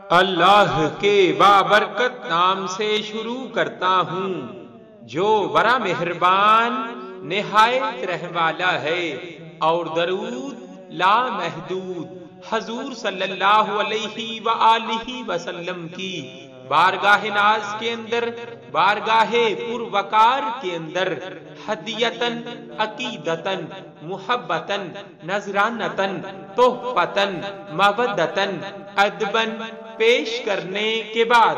اللہ کے بابرکت نام سے شروع کرتا ہوں جو بڑا مہربان نہایت رحم والا ہے، اور درود لا محدود حضور صلی اللہ علیہ وآلہ وسلم کی بارگاہ ناز کے اندر، بارگاہ پر وقار کے اندر ہدیتن، عقیدتن، محبتن، نذرانتن، تحفتن، مودتن، ادبن پیش کرنے کے بعد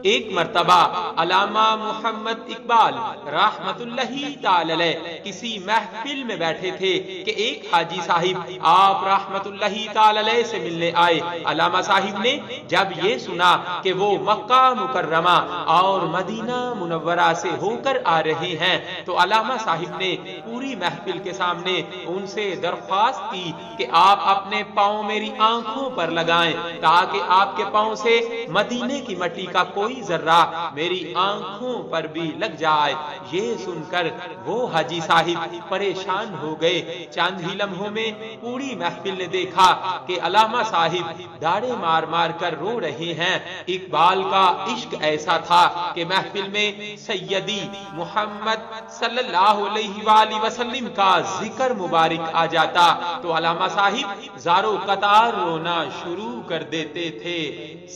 ایک مرتبہ علامہ محمد اقبال رحمت اللہ تعالی علیہ کسی محفل میں بیٹھے تھے کہ ایک حاجی صاحب آپ رحمت اللہ تعالی علیہ سے ملنے آئے۔ علامہ صاحب نے جب یہ سنا کہ وہ مکہ مکرمہ اور مدینہ منورہ سے ہو کر آ رہے ہیں تو علامہ صاحب نے پوری محفل کے سامنے ان سے درخواست کی کہ آپ اپنے پاؤں میری آنکھوں پر لگائیں تاکہ آپ کے پاؤں سے مدینے کی مٹی کا کوئی ذرہ میری آنکھوں پر بھی لگ جائے۔ یہ سن کر وہ حاجی صاحب پریشان ہو گئے۔ چند ہی لمحوں میں پوری محفل نے دیکھا کہ علامہ صاحب داڑے مار مار کر رو رہے ہیں۔ اقبال کا عشق ایسا تھا کہ محفل میں سیدی محمد صلی اللہ علیہ وآلہ وسلم کا ذکر مبارک آ جاتا تو علامہ صاحب زارو قطار رونا شروع کر دیتے تھے۔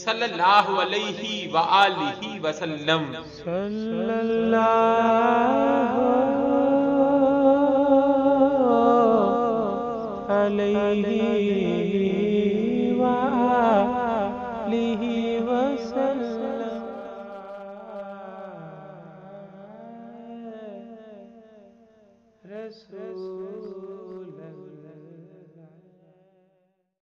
صلی اللہ علیہ وآلہ وسلم۔ صلی اللہ علیہ وآلہ وسلم۔ رسول